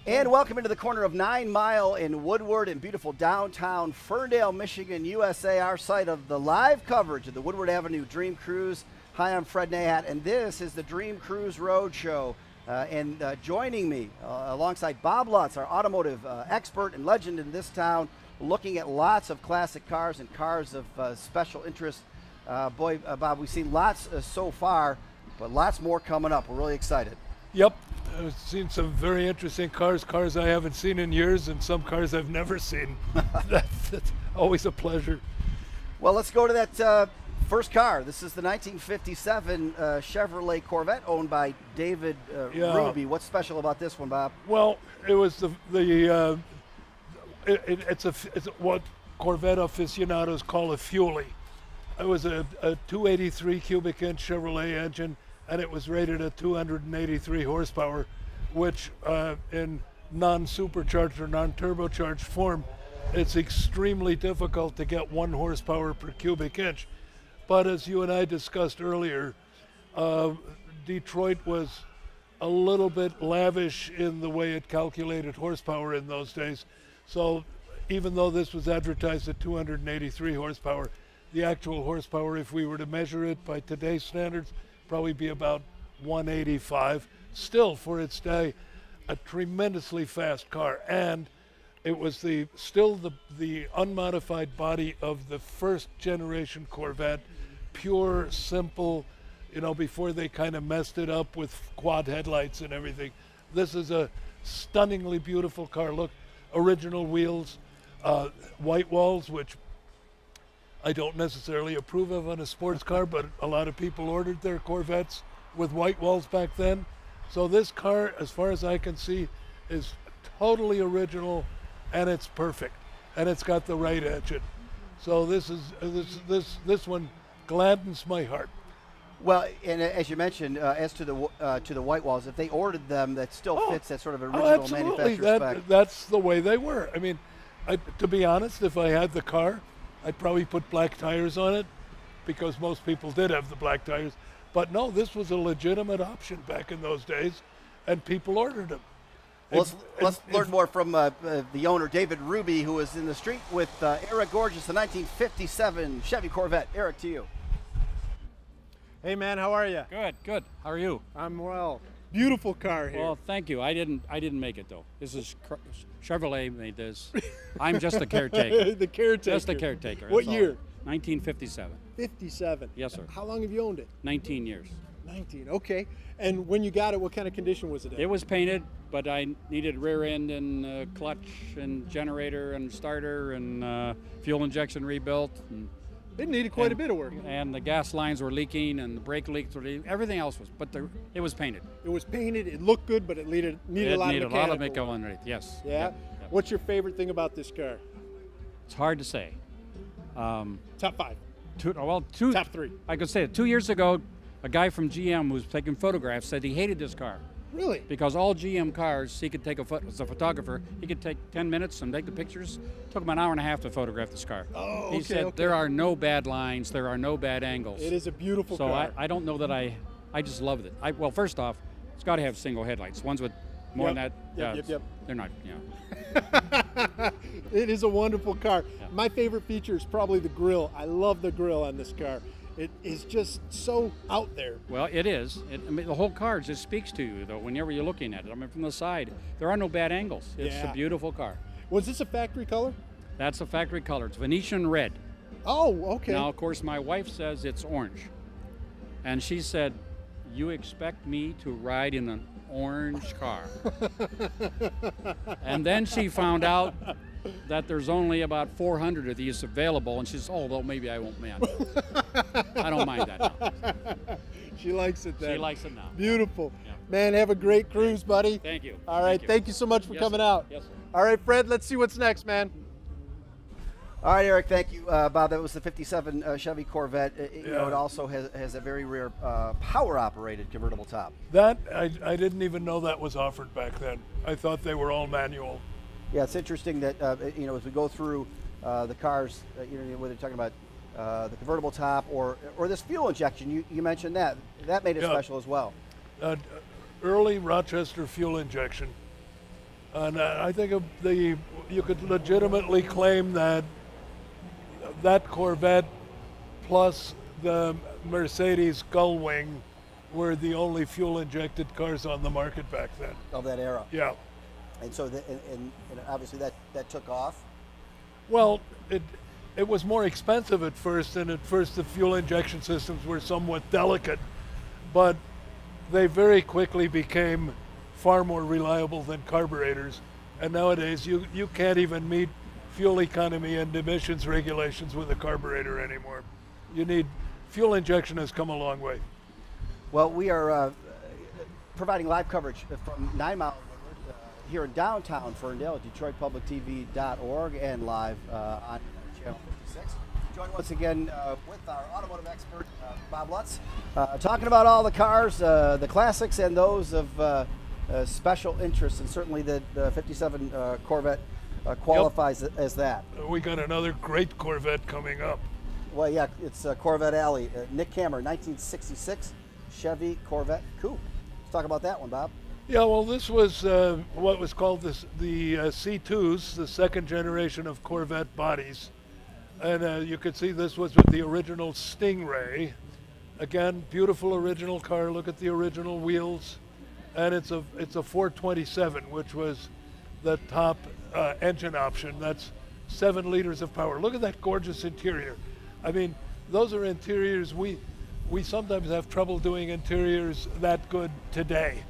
And welcome into the corner of 9 Mile in Woodward in beautiful downtown Ferndale, Michigan, USA, our site of the live coverage of the Woodward Avenue Dream Cruise. Hi, I'm Fred Nahat, and this is the Dream Cruise Roadshow. Joining me alongside Bob Lutz, our automotive expert and legend in this town, looking at lots of classic cars and cars of special interest. Bob, we've seen lots so far, but lots more coming up. We're really excited. Yep, I've seen some very interesting cars I haven't seen in years, and some cars I've never seen. That's always a pleasure. Well, let's go to that first car. This is the 1957 Chevrolet Corvette owned by David Ruby. What's special about this one, Bob? Well, it was it's what Corvette aficionados call a fuelie. It was a 283 cubic inch Chevrolet engine, and it was rated at 283 horsepower, which in non-supercharged or non-turbocharged form, it's extremely difficult to get 1 horsepower per cubic inch. But as you and I discussed earlier, Detroit was a little bit lavish in the way it calculated horsepower in those days. So even though this was advertised at 283 horsepower, the actual horsepower, if we were to measure it by today's standards, probably be about 185. Still, for its day, a tremendously fast car. And it was still the unmodified body of the first generation Corvette, pure, simple, before they kind of messed it up with quad headlights and everything. This is a stunningly beautiful car. Look, original wheels, white walls, which I don't necessarily approve of on a sports car, but a lot of people ordered their Corvettes with white walls back then. So this car, as far as I can see, is totally original, and it's perfect, and it's got the right engine. So this one gladdens my heart. Well, and as you mentioned, as to the white walls, if they ordered them, that still fits that sort of original manufacturer spec. That's the way they were. I mean, to be honest, if I had the car, I'd probably put black tires on it, because most people did have the black tires. But no, this was a legitimate option back in those days, and people ordered them. Well, let's learn more from the owner, David Ruby, who is in the street with Eric Gorgeous, the 1957 Chevy Corvette. Eric, to you. Hey man, how are you? Good, good. How are you? I'm well. Beautiful car here. Well, thank you. I didn't make it though. This is Chevrolet made this. I'm just a caretaker. The caretaker. Just a caretaker. What year? 1957. 57. Yes, sir. How long have you owned it? 19 years. 19. Okay. And when you got it, what kind of condition was it in? It was painted, but I needed rear end and clutch and generator and starter and fuel injection rebuilt. And it needed quite a bit of work. And the gas lines were leaking, and the brake leaks were leaking. Everything else was, but it was painted. It was painted. It looked good, but it needed a lot of mechanical underneath. Yes. Yeah. Yep. What's your favorite thing about this car? It's hard to say. Top 5. Top 3. I could say it. 2 years ago, a guy from GM who was taking photographs said he hated this car. Really? Because all GM cars, he could take as a photographer, he could take 10 minutes and take the pictures. Took him an hour and a half to photograph this car. Oh, he said there are no bad lines, there are no bad angles. It is a beautiful car. So I don't know that I just loved it. Well, first off, it's got to have single headlights. Ones with more than that, yep. They're not, It is a wonderful car. Yeah. My favorite feature is probably the grille. I love the grille on this car. It is just so out there. Well, it is. The whole car just speaks to you, though, whenever you're looking at it. I mean, from the side, there are no bad angles. It's a beautiful car. Was this a factory color? That's a factory color. It's Venetian red. Oh, okay. Now, of course, my wife says it's orange. And she said, "You expect me to ride in an orange car?" And then she found out that there's only about 400 of these available, and she says, "Oh, well, maybe I won't mind." I don't mind that now. She likes it then. She likes it now. Beautiful. Yeah. Man, have a great cruise, buddy. Thank you. All right, thank you so much for coming out. Yes, sir. All right, Fred, let's see what's next, man. All right, Eric, thank you. Bob, that was the 57 Chevy Corvette. It also has a very rare power-operated convertible top. That, I didn't even know that was offered back then. I thought they were all manual. Yeah, it's interesting that, as we go through the cars, whether you're talking about the convertible top or this fuel injection, you mentioned that. That made it special as well. Early Rochester fuel injection. And I think you could legitimately claim that that Corvette plus the Mercedes Gullwing were the only fuel-injected cars on the market back then. Of that era. Yeah. And so, and obviously that took off. Well, it was more expensive at first, and at first the fuel injection systems were somewhat delicate, but they very quickly became far more reliable than carburetors. And nowadays you can't even meet fuel economy and emissions regulations with a carburetor anymore. Fuel injection has come a long way. Well, we are providing live coverage from 9 Mile here in downtown Ferndale at DetroitPublicTV.org and live on Channel 56. Joined once again with our automotive expert, Bob Lutz, talking about all the cars, the classics and those of special interest, and certainly the 57 Corvette qualifies as that. We got another great Corvette coming up. Well, yeah, it's Corvette Alley. Nick Kammer, 1966 Chevy Corvette Coupe. Let's talk about that one, Bob. Yeah, well, this was what was called the C2s, the second generation of Corvette bodies. And you could see this was with the original Stingray. Again, beautiful original car. Look at the original wheels. And it's a 427, which was the top engine option. That's 7 liters of power. Look at that gorgeous interior. I mean, those are interiors we sometimes have trouble doing interiors that good today.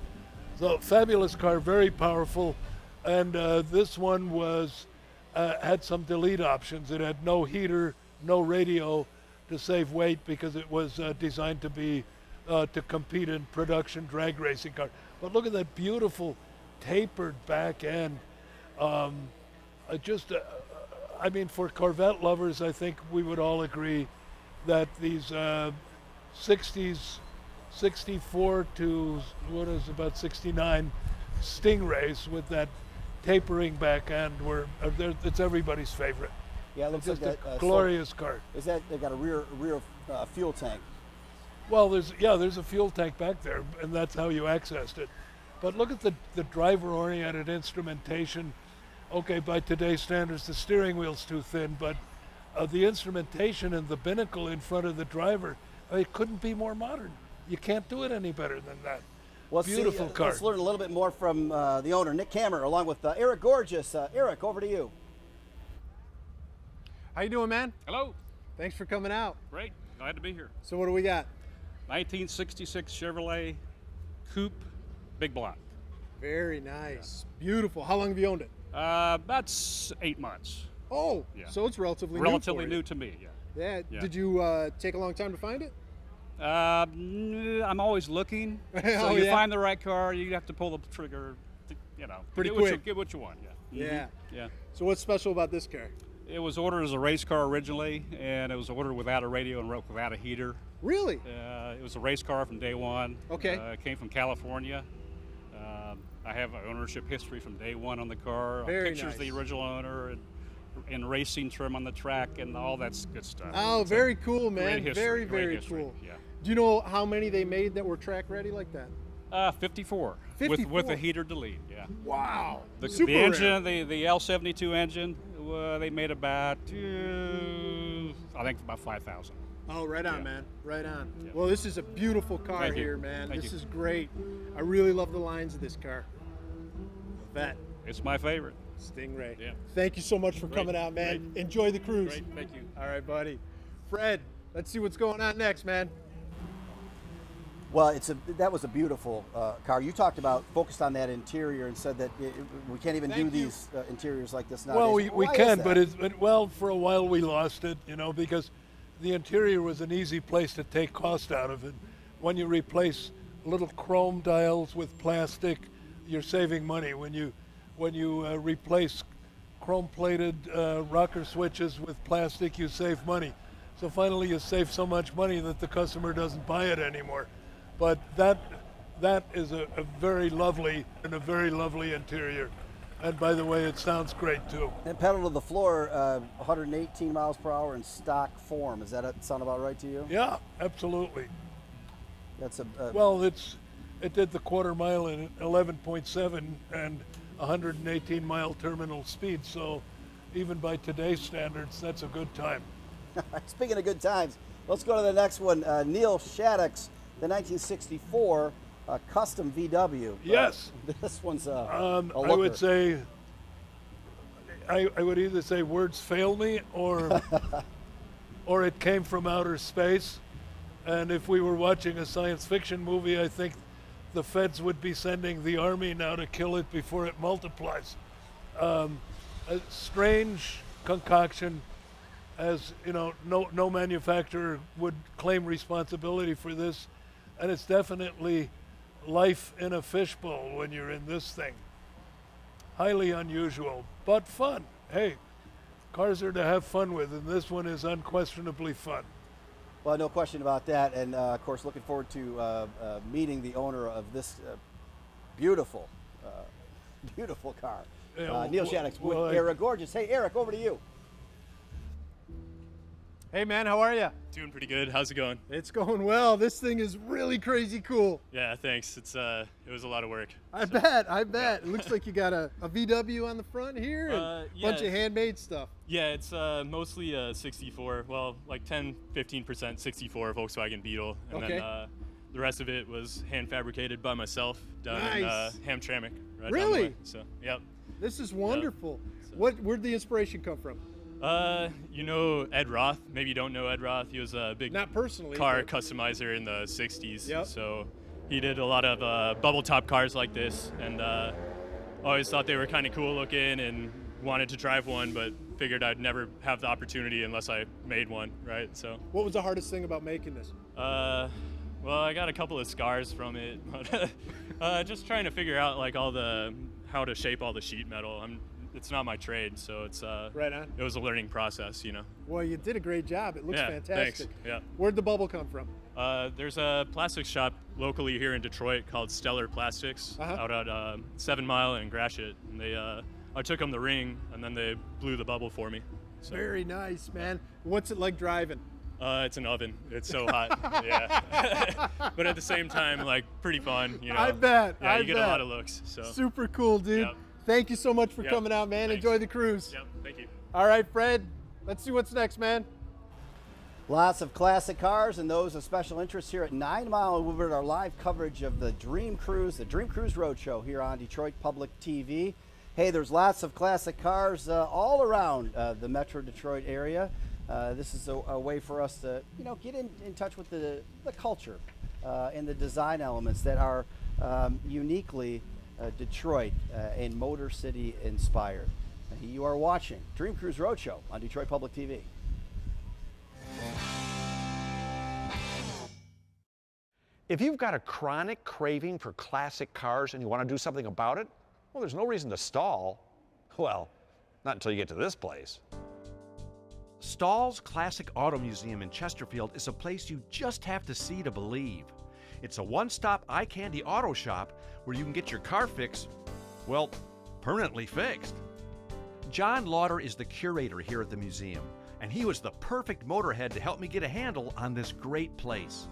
So fabulous car, very powerful, and this one was had some delete options. It had no heater, no radio to save weight because it was designed to be to compete in production drag racing car. But look at that beautiful tapered back end. I mean, for Corvette lovers, I think we would all agree that these 60s, 64 to what is about 69 Stingrays with that tapering back end it's everybody's favorite. Yeah, it looks it's like a glorious car. Is that they got a rear fuel tank? Well, there's a fuel tank back there, and that's how you accessed it. But look at the driver-oriented instrumentation. Okay, by today's standards, the steering wheel's too thin, but the instrumentation and the binnacle in front of the driver, it couldn't be more modern. You can't do it any better than that. Well, beautiful car. Let's learn a little bit more from the owner, Nick Kammer, along with Eric Gorgeous. Eric, over to you. How you doing, man? Hello. Thanks for coming out. Great. Glad to be here. So what do we got? 1966 Chevrolet Coupe, big block. Very nice. Beautiful. How long have you owned it? About 8 months. Oh, Yeah. so it's relatively Relatively new new to me, yeah. Yeah. Yeah. Did you take a long time to find it? I'm always looking. So Oh, you yeah? find the right car, you have to pull the trigger, to, Pretty get quick. Get what you want, yeah. Yeah. Yeah. So what's special about this car? It was ordered as a race car originally, and it was ordered without a radio and without a heater. Really? It was a race car from day one. Okay. It came from California. I have an ownership history from day one on the car. Very Pictures of the nice. original owner and racing trim on the track and all that good stuff. Oh, It's very a cool, man. great history, Very, great very history, cool. Yeah. Do you know how many they made that were track ready like that? 54. 54. With a heater delete, yeah. Wow. The Super engine, rare. the L72 engine, they made about, I think about 5,000. Oh, right on, Yeah. man. Right on. Yeah. Well, this is a beautiful car Thank you. here, man. Thank This you. is great. I really love the lines of this car. Vette. It's my favorite. Stingray. Yeah. Thank you so much for Great, coming out, man. great. Enjoy the cruise. Great, thank you. All right, buddy. Fred, let's see what's going on next, man. Well, that was a beautiful car. You talked about, focused on that interior and said that we can't even Thank do you. these interiors like this nowadays. Well, we Why is can, that? but for a while we lost it, because the interior was an easy place to take cost out of it. When you replace little chrome dials with plastic, you're saving money. When you replace chrome-plated rocker switches with plastic, you save money. So finally, you save so much money that the customer doesn't buy it anymore. But that is a very lovely interior. And by the way, it sounds great too. And pedal to the floor, 118 miles per hour in stock form. Does that sound about right to you? Yeah, absolutely. That's Well, it did the quarter mile in 11.7, and 118-mile terminal speed. So even by today's standards, that's a good time. Speaking of good times, let's go to the next one. Neil Shattuck's, the 1964 custom VW. Yes. This one's I would say, I would either say words fail me or or it came from outer space. And if we were watching a science fiction movie, I think the feds would be sending the army now to kill it before it multiplies. A strange concoction, as you know, no manufacturer would claim responsibility for this, and it's definitely life in a fishbowl when you're in this thing. Highly unusual, but fun. Hey, cars are to have fun with, and this one is unquestionably fun. Well, no question about that, and of course, looking forward to meeting the owner of this beautiful, beautiful car. Yeah, Neil Shattuck's with Eric Gorgeous. Hey, Eric, over to you. Hey man, how are you? Doing pretty good. How's it going? It's going well. This thing is really crazy cool. Yeah, thanks. It was a lot of work. I bet. Yeah. It looks like you got a VW on the front here and a bunch of handmade stuff. Yeah, it's mostly a 64, well, like 10-15% 64 Volkswagen Beetle. And then the rest of it was hand fabricated by myself down in Hamtramck. Right really? Down the way. So, yep. This is wonderful. So. Where'd the inspiration come from? You know Ed Roth. Maybe you don't know Ed Roth. He was a big Not personally, car customizer in the 60s. Yep. So he did a lot of bubble top cars like this, and always thought they were kind of cool looking and wanted to drive one, but figured I'd never have the opportunity unless I made one, right? So. What was the hardest thing about making this? Well, I got a couple of scars from it, but just trying to figure out like how to shape all the sheet metal. It's not my trade, so it's right on. It was a learning process, you know. Well, you did a great job. It looks fantastic. Thanks. Yeah. Where'd the bubble come from? There's a plastics shop locally here in Detroit called Stellar Plastics out at 7 Mile and Gratiot. And I took them the ring, and then they blew the bubble for me. So. Very nice, man. What's it like driving? It's an oven. It's so hot. Yeah. But at the same time, like pretty fun. You know. I bet. Yeah, you get a lot of looks. So. Super cool, dude. Yep. Thank you so much for coming out, man. Thanks. Enjoy the cruise. Yep. Thank you. All right, Fred. Let's see what's next, man. Lots of classic cars and those of special interest here at 9 Mile and Woodward, our live coverage of the Dream Cruise Roadshow here on Detroit Public TV. Hey, there's lots of classic cars all around the Metro Detroit area. This is a way for us to, you know, get in touch with the culture and the design elements that are uniquely Detroit and Motor City inspired. You are watching Dream Cruise Roadshow on Detroit Public TV. If you've got a chronic craving for classic cars and you want to do something about it, well, there's no reason to stall. Well, not until you get to this place. Stahl's Classic Auto Museum in Chesterfield is a place you just have to see to believe. It's a one-stop eye-candy auto shop where you can get your car fix, well, permanently fixed. John Lauder is the curator here at the museum, and he was the perfect motorhead to help me get a handle on this great place.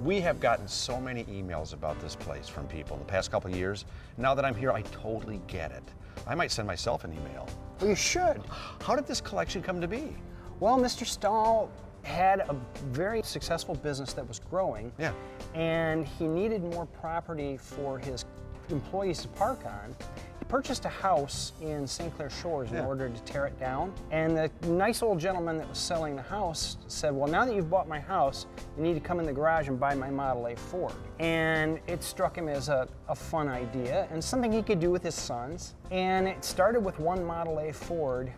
We have gotten so many emails about this place from people in the past couple of years. Now that I'm here, I totally get it. I might send myself an email. Well, you should. How did this collection come to be? Well, Mr. Stahl had a very successful business that was growing. Yeah. And he needed more property for his employees to park on. He purchased a house in St. Clair Shores in order to tear it down. And the nice old gentleman that was selling the house said, well, now that you've bought my house, you need to come in the garage and buy my Model A Ford. And it struck him as a fun idea and something he could do with his sons. And it started with one Model A Ford.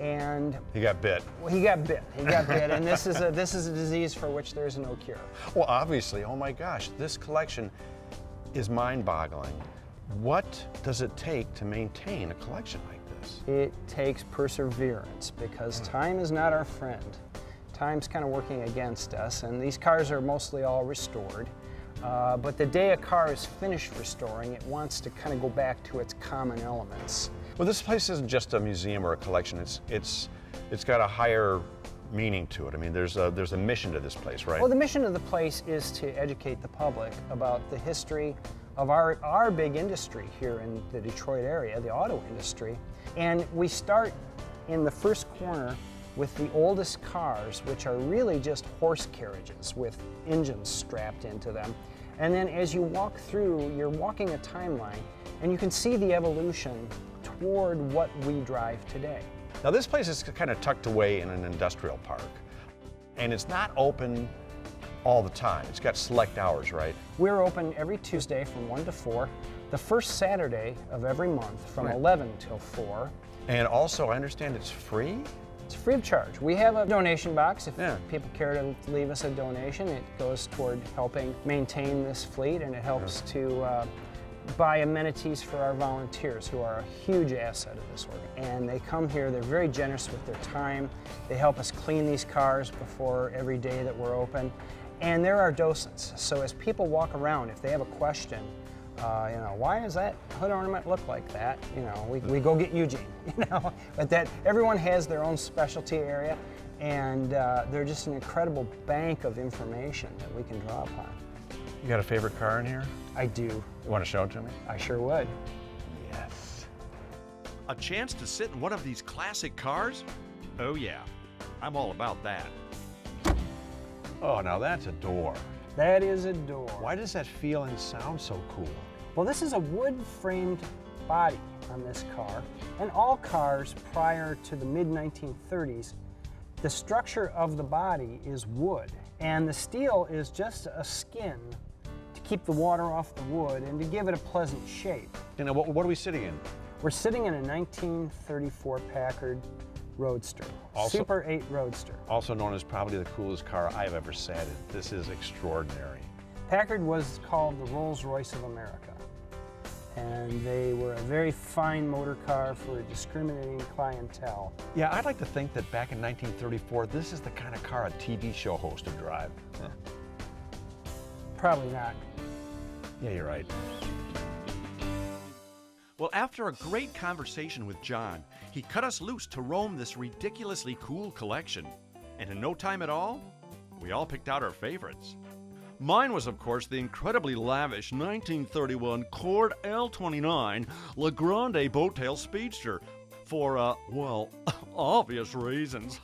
And he got bit. Well, he got bit. He got bit, and this is a disease for which there is no cure. Well, obviously, oh my gosh, this collection is mind-boggling. What does it take to maintain a collection like this? It takes perseverance because time is not our friend. Time's kind of working against us, and these cars are mostly all restored. But the day a car is finished restoring, it wants to kind of go back to its common elements. Well, this place isn't just a museum or a collection. It's got a higher meaning to it. I mean, there's a mission to this place, right? Well, the mission of the place is to educate the public about the history of our big industry here in the Detroit area, the auto industry. And we start in the first corner with the oldest cars, which are really just horse carriages with engines strapped into them. And then as you walk through, you're walking a timeline, and you can see the evolution toward what we drive today. Now this place is kind of tucked away in an industrial park, and it's not open all the time. It's got select hours, right? We're open every Tuesday from 1 to 4, the first Saturday of every month from 11 till 4. And also, I understand it's free? It's free of charge. We have a donation box if people care to leave us a donation. It goes toward helping maintain this fleet, and it helps to buy amenities for our volunteers, who are a huge asset of this work. And they come here, they're very generous with their time. They help us clean these cars before every day that we're open. And they're our docents. So as people walk around, if they have a question, you know, why does that hood ornament look like that? You know, we go get Eugene, you know. But that everyone has their own specialty area, and they're just an incredible bank of information that we can draw upon. You got a favorite car in here? I do. You want to show it to me? I sure would. Yes. A chance to sit in one of these classic cars? Oh yeah, I'm all about that. Oh, now that's a door. That is a door. Why does that feel and sound so cool? Well, this is a wood-framed body on this car, and all cars prior to the mid-1930s, the structure of the body is wood, and the steel is just a skin to keep the water off the wood and to give it a pleasant shape. You know, what are we sitting in? We're sitting in a 1934 Packard Roadster, Super 8 Roadster. Also known as probably the coolest car I've ever sat in. This is extraordinary. Packard was called the Rolls-Royce of America, and they were a very fine motor car for a discriminating clientele. Yeah, I'd like to think that back in 1934, this is the kind of car a TV show host would drive. Huh. Probably not. Yeah, you're right. Well, after a great conversation with John, he cut us loose to roam this ridiculously cool collection. And in no time at all, we all picked out our favorites. Mine was, of course, the incredibly lavish 1931 Cord L29 La Grande Boattail Speedster for, well, obvious reasons.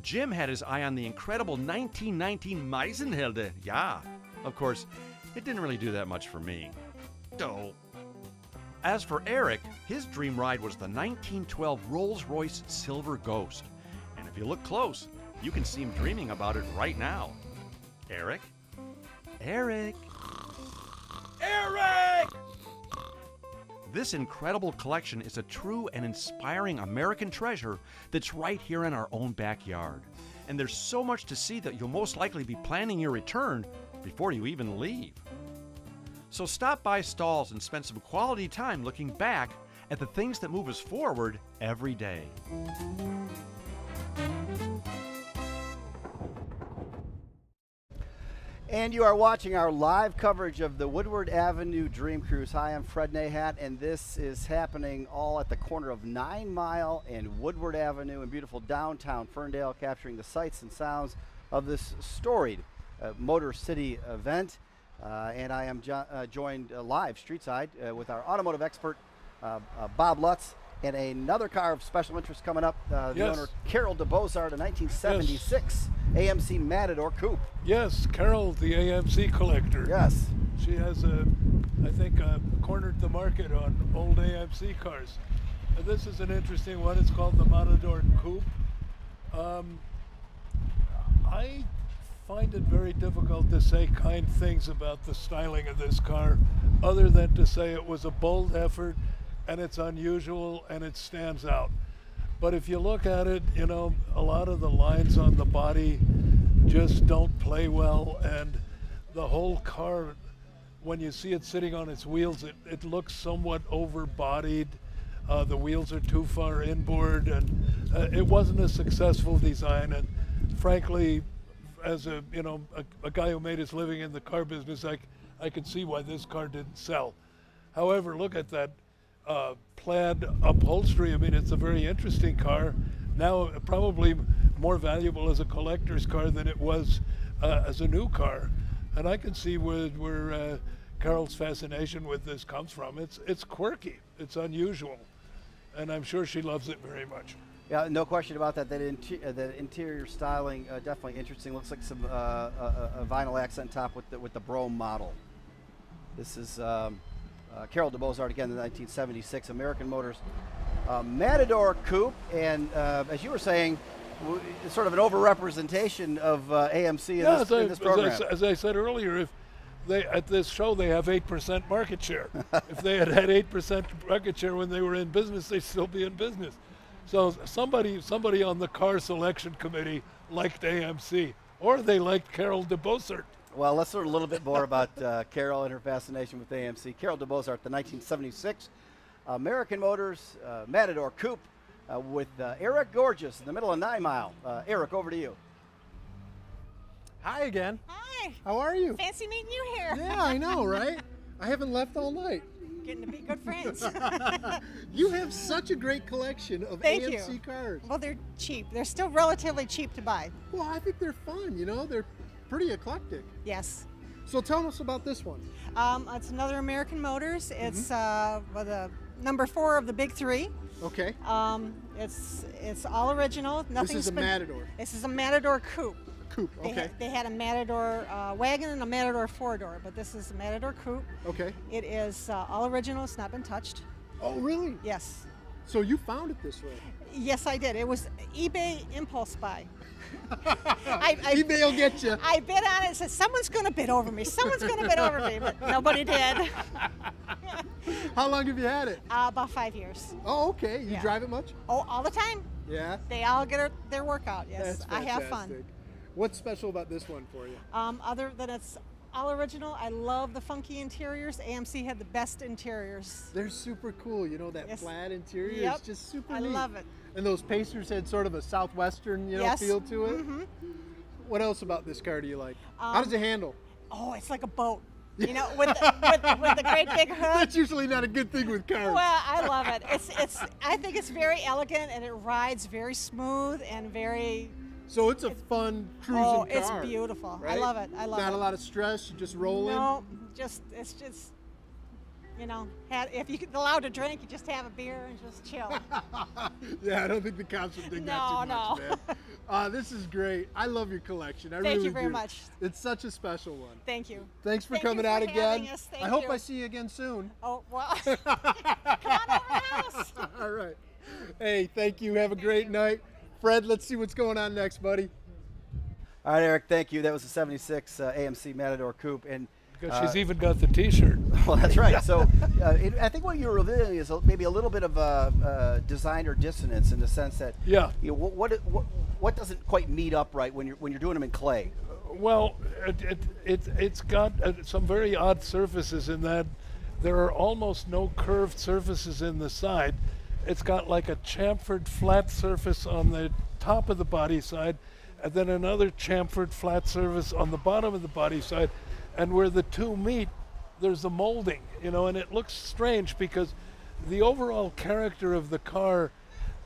Jim had his eye on the incredible 1919 Meisenhelde. Yeah, of course, it didn't really do that much for me. Oh. As for Eric, his dream ride was the 1912 Rolls-Royce Silver Ghost. And if you look close, you can see him dreaming about it right now. Eric? Eric? Eric! This incredible collection is a true and inspiring American treasure that's right here in our own backyard. And there's so much to see that you'll most likely be planning your return before you even leave. So stop by Stalls and spend some quality time looking back at the things that move us forward every day. And you are watching our live coverage of the Woodward Avenue Dream Cruise. Hi, I'm Fred Nahat, and this is happening all at the corner of 9 Mile and Woodward Avenue in beautiful downtown Ferndale, capturing the sights and sounds of this storied Motor City event. And I am joined live streetside with our automotive expert, Bob Lutz, and another car of special interest coming up, the owner, Carol DeBozart, a 1976 AMC Matador Coupe. Yes, Carol, the AMC collector. Yes. She has, I think, cornered the market on old AMC cars. This is an interesting one. It's called the Matador Coupe. I find it very difficult to say kind things about the styling of this car, other than to say it was a bold effort and it's unusual and it stands out. But if you look at it, you know, a lot of the lines on the body just don't play well, and the whole car, when you see it sitting on its wheels, it looks somewhat over-bodied. The wheels are too far inboard, and it wasn't a successful design. And frankly, as a guy who made his living in the car business, I could see why this car didn't sell. However, look at that plaid upholstery. I mean, it's a very interesting car. Now probably more valuable as a collector's car than it was as a new car. And I can see where Carol's fascination with this comes from. It's quirky, it's unusual, and I'm sure she loves it very much. Yeah, no question about that. That interior styling definitely interesting. Looks like some a vinyl accent top with the Brougham model. This is Carol DeBozart again, the 1976 American Motors Matador Coupe, and as you were saying, it's sort of an overrepresentation of AMC in this program. As I said earlier, if they at this show they have 8% market share. If they had 8% market share when they were in business, they'd still be in business. So somebody on the car selection committee liked AMC, or they liked Carol DeBozart. Well, let's learn a little bit more about Carol and her fascination with AMC. Carol DeBozart, the 1976 American Motors Matador Coupe with Eric Gorgeous in the middle of 9 Mile. Eric, over to you. Hi again. Hi. How are you? Fancy meeting you here. Yeah, I know, right? I haven't left all night. Getting to be good friends. You have such a great collection of Thank AMC you. cars. Well, they're cheap. They're still relatively cheap to buy. Well, I think they're fun, you know? They're pretty eclectic. Yes. So tell us about this one. It's another American Motors. It's the number 4 of the big 3. Okay. It's all original. This is a Matador. This is a Matador Coupe. Coupe, okay. They had a Matador wagon and a Matador 4-door, but this is a Matador Coupe. Okay. It is all original. It's not been touched. Oh, really? Yes. So you found it this way? Yes, I did. It was eBay impulse buy. eBay will get you. I bid on it and said, someone's going to bid over me. Someone's going to bid over me, but nobody did. How long have you had it? About 5 years. Oh, okay. You drive it much? Oh, all the time. Yeah? They all get their workout, yes. That's I have fun. fantastic. What's special about this one for you? Other than it's all original, I love the funky interiors. AMC had the best interiors. They're super cool. You know, that flat interior Yep. is just super I neat. love it. And those Pacers had sort of a southwestern, feel to it. Mm-hmm. What else about this car do you like? How does it handle? Oh, it's like a boat. You know, with the great big hood. That's usually not a good thing with cars. Well, I love it. I think it's very elegant and it rides very smooth and very. So it's a fun cruising car. Oh, it's beautiful. Right? I love it. I love it. Not a lot of stress. You just roll in. No, it's just. You know, if you're allowed to drink, you just have a beer and just chill. Yeah, I don't think the cops would think that too much, man. This is great. I love your collection. I really do. Thank you very much. It's such a special one. Thank you. Thanks for coming out again. I hope I see you again soon. Oh, well. Come on over to the house. All right. Hey, thank you. Have a great night. Fred, let's see what's going on next, buddy. All right, Eric, thank you. That was the 76 AMC Matador Coupe. And because she's even got the T-shirt. Well, that's right. So I think what you're revealing is maybe a little bit of designer dissonance in the sense that what doesn't quite meet up right when you're doing them in clay. Well, it's got some very odd surfaces in that there are almost no curved surfaces in the side. It's got like a chamfered flat surface on the top of the body side, and then another chamfered flat surface on the bottom of the body side. And where the two meet, there's a molding, and it looks strange because the overall character of the car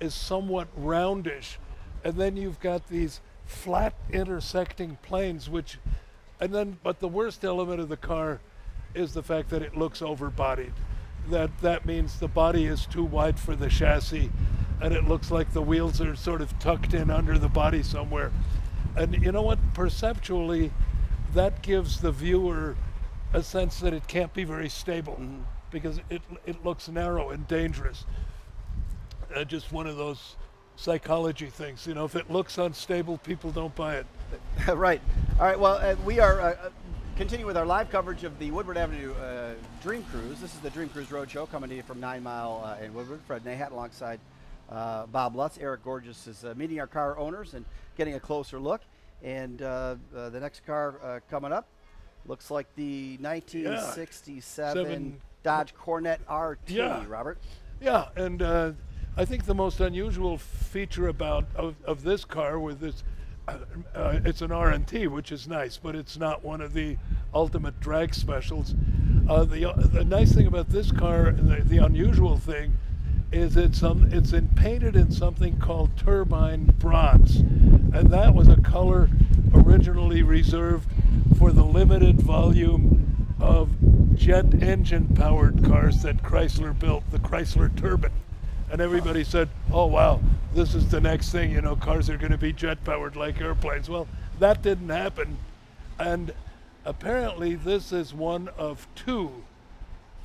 is somewhat roundish. And then you've got these flat intersecting planes, but the worst element of the car is the fact that it looks overbodied. That means the body is too wide for the chassis, and it looks like the wheels are sort of tucked in under the body somewhere. And you know what, perceptually, that gives the viewer a sense that it can't be very stable because it looks narrow and dangerous. Just one of those psychology things. If it looks unstable, people don't buy it. Right. All right. Well, we are continuing with our live coverage of the Woodward Avenue Dream Cruise. This is the Dream Cruise Roadshow coming to you from 9 Mile in Woodward. Fred Nahat alongside Bob Lutz. Eric Gorgeous is meeting our car owners and getting a closer look. And the next car coming up looks like the 1967 Dodge Coronet R, Robert. Yeah, and I think the most unusual feature of this car with this, it's an R&T, which is nice, but it's not one of the ultimate drag specials. The nice thing about this car, the unusual thing, is it's painted in something called turbine bronze, and that was a color originally reserved for the limited volume of jet engine powered cars that Chrysler built, the Chrysler Turbine. And everybody said, oh wow, this is the next thing, you know, cars are going to be jet powered like airplanes. Well, that didn't happen. And apparently this is one of two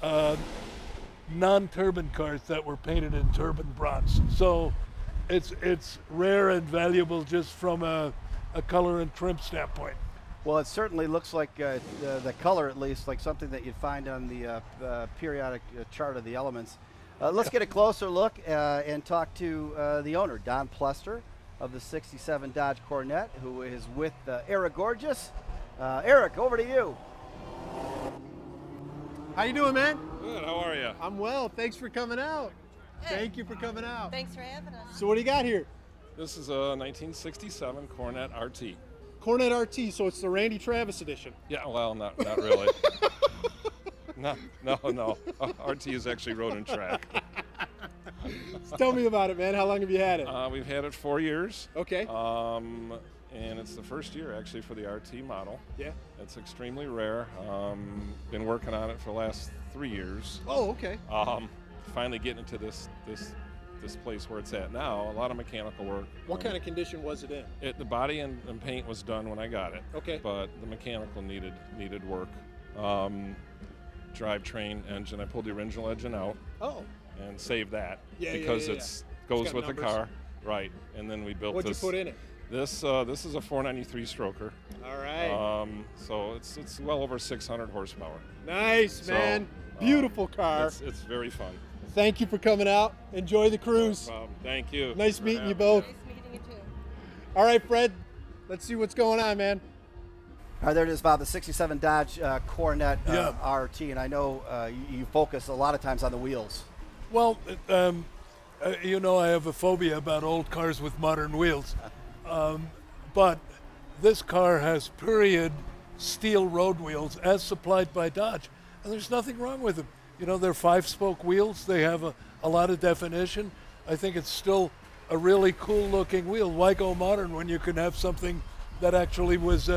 non-turbine cars that were painted in turbine bronze. So it's rare and valuable just from a color and trim standpoint. Well, it certainly looks like the color, at least, like something that you'd find on the periodic chart of the elements. Let's get a closer look and talk to the owner, Don Plester, of the '67 Dodge Coronet, who is with Eric Gorgeous. Eric, over to you. How you doing, man? Good, how are you? I'm well, thanks for coming out. Hey. Thank you for coming out. Thanks for having us. So what do you got here? This is a 1967 Coronet RT. Coronet RT, so it's the Randy Travis edition. Yeah, well, not really. No. RT is actually road and track. So tell me about it, man. How long have you had it? We've had it 4 years. Okay. And it's the first year actually for the RT model. Yeah. It's extremely rare. Been working on it for the last 3 years. Oh, okay. Finally getting into this place where it's at now. A lot of mechanical work. What kind of condition was it in? The body and paint was done when I got it. Okay. But the mechanical needed work. Drivetrain, engine. I pulled the original engine out. Oh. And saved that. Yeah, because yeah. It's goes with numbers. The car. Right. And then we built What'd this. What'd you put in it? This is a 493 stroker. All right. So it's well over 600 horsepower. Nice, man. Beautiful car. It's very fun. Thank you for coming out. Enjoy the cruise. No problem. Thank you. Nice meeting you both. Nice meeting you too. All right, Fred. Let's see what's going on, man. All right, there it is, Bob, the '67 Dodge Coronet RT, and I know you focus a lot of times on the wheels. Well, you know, I have a phobia about old cars with modern wheels. But this car has period steel road wheels as supplied by Dodge, and there's nothing wrong with them. You know, they're 5-spoke wheels. They have a lot of definition. I think it's still a really cool looking wheel. Why go modern when you can have something that actually was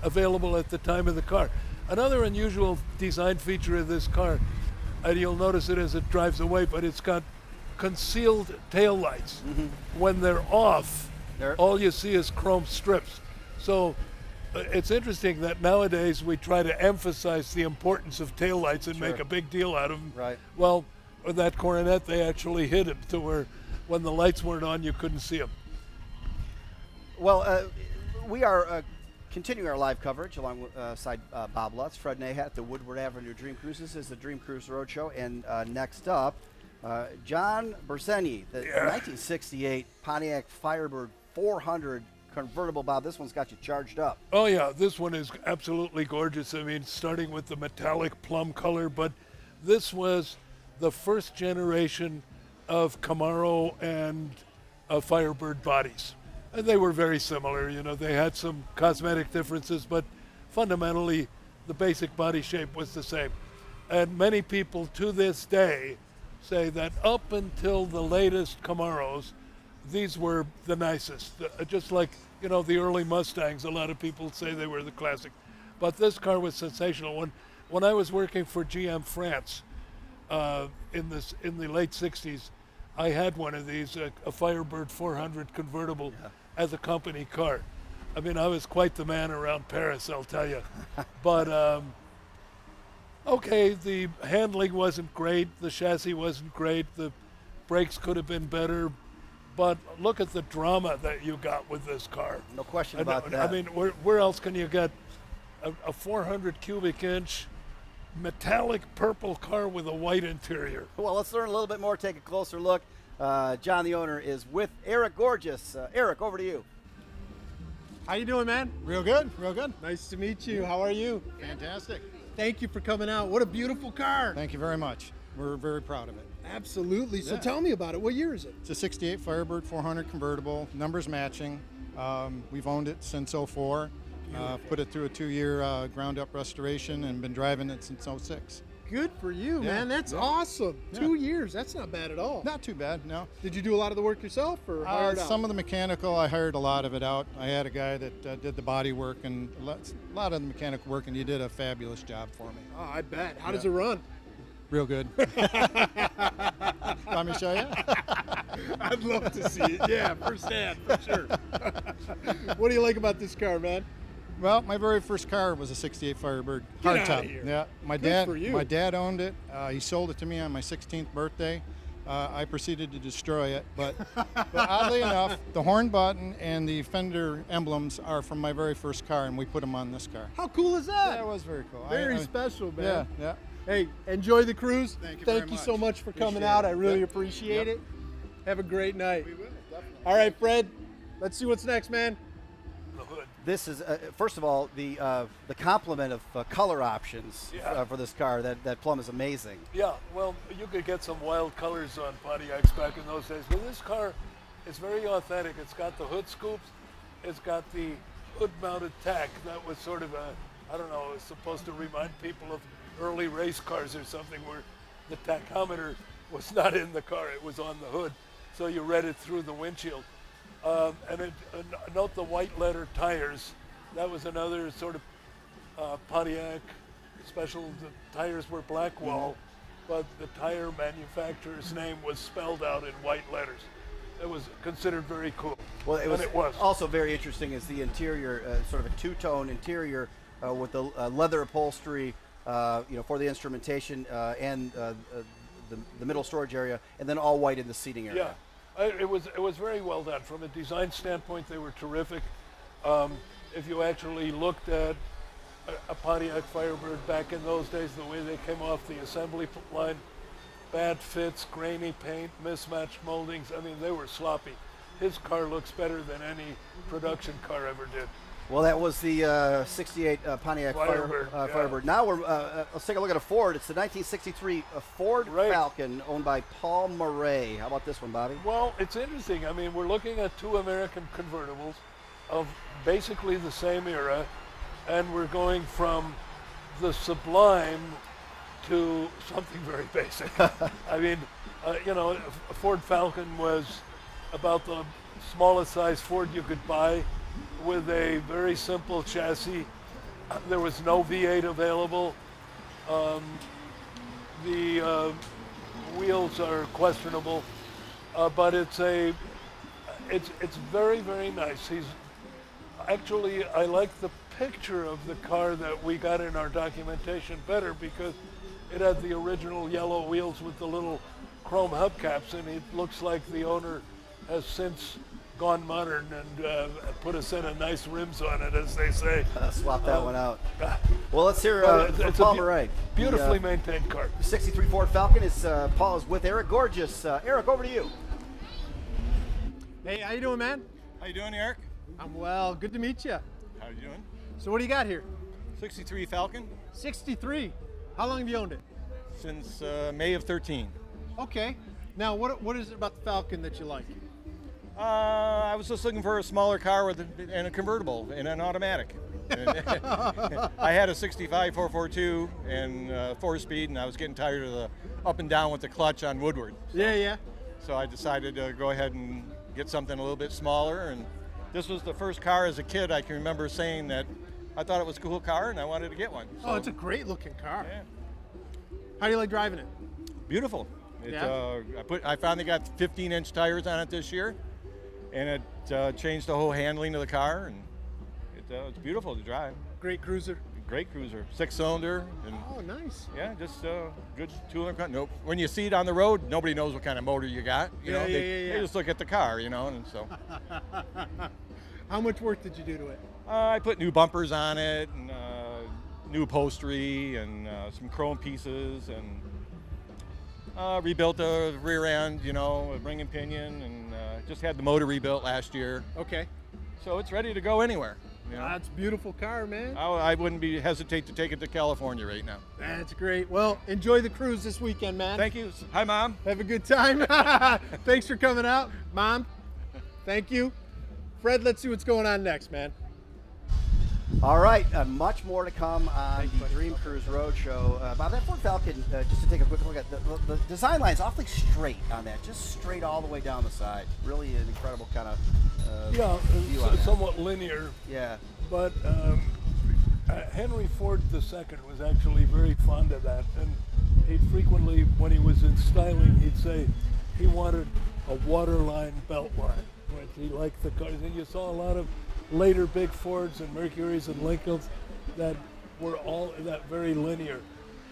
available at the time of the car? Another unusual design feature of this car, and you'll notice it as it drives away, but it's got concealed tail lights. Mm-hmm. When they're off, all you see is chrome strips. So it's interesting that nowadays we try to emphasize the importance of taillights and make a big deal out of them. Right. Well, with that Coronet, they actually hid them to where when the lights weren't on, you couldn't see them. Well, we are continuing our live coverage alongside Bob Lutz, Fred Nahat at the Woodward Avenue Dream Cruise. This is the Dream Cruise Roadshow, and next up, John Berseni, the 1968 Pontiac Firebird 400 convertible. Bob, this one's got you charged up. Oh yeah, this one is absolutely gorgeous. I mean, starting with the metallic plum color, but this was the first generation of Camaro and Firebird bodies. And they were very similar, you know, they had some cosmetic differences, but fundamentally the basic body shape was the same. And many people to this day say that up until the latest Camaros, these were the nicest. Just like, you know, the early Mustangs, a lot of people say they were the classic. But this car was sensational. When I was working for GM France in the late 60s, I had one of these, a Firebird 400 convertible as a company car. I mean, I was quite the man around Paris, I'll tell you. But okay, the handling wasn't great, the chassis wasn't great, the brakes could have been better, but look at the drama that you got with this car. No question about that. I mean, where else can you get a 400 cubic inch metallic purple car with a white interior? Well, let's learn a little bit more, take a closer look. John, the owner, is with Eric Gorgeous. Eric, over to you. How you doing, man? Real good, real good. Nice to meet you. How are you? Fantastic. Thank you for coming out. What a beautiful car. Thank you very much. We're very proud of it. Absolutely. So tell me about it. What year is it? It's a 68 Firebird 400 convertible, numbers matching. We've owned it since 04. Put it through a 2-year ground-up restoration and been driving it since 06. Good for you, Yeah, man. That's yeah. awesome. Yeah. 2 years. That's not bad at all. Not too bad, no. Did you do a lot of the work yourself or hired out? Some of the mechanical, I hired a lot of it out. I had a guy that did the body work and a lot of the mechanical work, and he did a fabulous job for me. Oh, I bet. How does it run? Real good. Want me to show you? I'd love to see it. Yeah, firsthand, for sure. What do you like about this car, man? Well, my very first car was a '68 Firebird Get hardtop. outta here. Yeah, my Good for you. dad owned it. He sold it to me on my 16th birthday. I proceeded to destroy it, but oddly enough, the horn button and the fender emblems are from my very first car, and we put them on this car. How cool is that? Yeah, it was very cool. Very special, man. Yeah, yeah. Hey, enjoy the cruise. Thank you Thank very you much. so much for coming Appreciate out. it. I really Yep. appreciate Yep. it. Have a great night. We will, definitely. All right, Fred, let's see what's next, man. This is, first of all, the complement of color options for this car. That plum is amazing. Yeah, well, you could get some wild colors on Pontiacs back in those days, but this car is very authentic. It's got the hood scoops, it's got the hood-mounted tack. That was sort of I don't know, it's supposed to remind people of early race cars or something where the tachometer was not in the car, it was on the hood, so you read it through the windshield. Note the white letter tires. That was another sort of Pontiac special. The tires were Blackwall, but the tire manufacturer's name was spelled out in white letters. It was considered very cool. Well, it and was also very interesting is the interior, sort of a two-tone interior with the leather upholstery, for the instrumentation and the middle storage area, and then all white in the seating area. Yeah. It was very well done. From a design standpoint, they were terrific. If you actually looked at a Pontiac Firebird back in those days, the way they came off the assembly line, bad fits, grainy paint, mismatched moldings, I mean, they were sloppy. His car looks better than any production car ever did. Well, that was the 68 Pontiac Firebird. Firebird. Now let's take a look at a Ford. It's the 1963 Ford Falcon, owned by Paul Murray. How about this one, Bobby? Well, it's interesting. I mean, we're looking at two American convertibles of basically the same era, and we're going from the sublime to something very basic. I mean, a Ford Falcon was about the smallest size Ford you could buy, with a very simple chassis. There was no V8 available. The wheels are questionable, but it's very, very nice. I like the picture of the car that we got in our documentation better because it had the original yellow wheels with the little chrome hubcaps, and it looks like the owner has since gone modern and put a set of nice rims on it, as they say. Swap that one out. Well, let's hear from it's Paul Murray. Beautifully maintained car. The 63 Ford Falcon is Paul is with Eric Gorgeous. Eric, over to you. Hey, how you doing, man? How you doing, Eric? I'm well. Good to meet you. How you doing? So what do you got here? 63 Falcon. 63. How long have you owned it? Since May of 13. Okay. Now, what is it about the Falcon that you like? I was just looking for a smaller car and a convertible and an automatic. I had a 65 442 and 4-speed, and I was getting tired of the up and down with the clutch on Woodward. So, yeah. So I decided to go ahead and get something a little bit smaller, and this was the first car as a kid I can remember saying that I thought it was a cool car and I wanted to get one. So, oh, it's a great looking car. Yeah. How do you like driving it? Beautiful. Yeah. I finally got 15-inch tires on it this year, and it changed the whole handling of the car, and it's beautiful to drive. Great cruiser. Great cruiser, 6-cylinder. And oh, nice. Yeah, just good 200. Nope. When you see it on the road, nobody knows what kind of motor you got. You know, they just look at the car, and so. How much work did you do to it? I put new bumpers on it, and new upholstery, and some chrome pieces, and rebuilt the rear end, a ring and pinion, and just had the motor rebuilt last year. Okay. So it's ready to go anywhere. That's a beautiful car, man. I wouldn't hesitate to take it to California right now. That's great. Well, enjoy the cruise this weekend, man. Thank you. Hi, Mom. Have a good time. Thanks for coming out. Mom, thank you. Fred, let's see what's going on next, man. All right, much more to come on the Dream Cruise Roadshow. Bob, that Ford Falcon, just to take a quick look at the design line is awfully straight on that, just straight all the way down the side. Really an incredible kind of view on that. Somewhat linear. Yeah. But Henry Ford II was actually very fond of that, and he'd frequently, when he was in styling, he'd say he wanted a waterline belt line. He liked the cars, and you saw a lot of later big Fords and Mercurys and Lincolns that were all that very linear.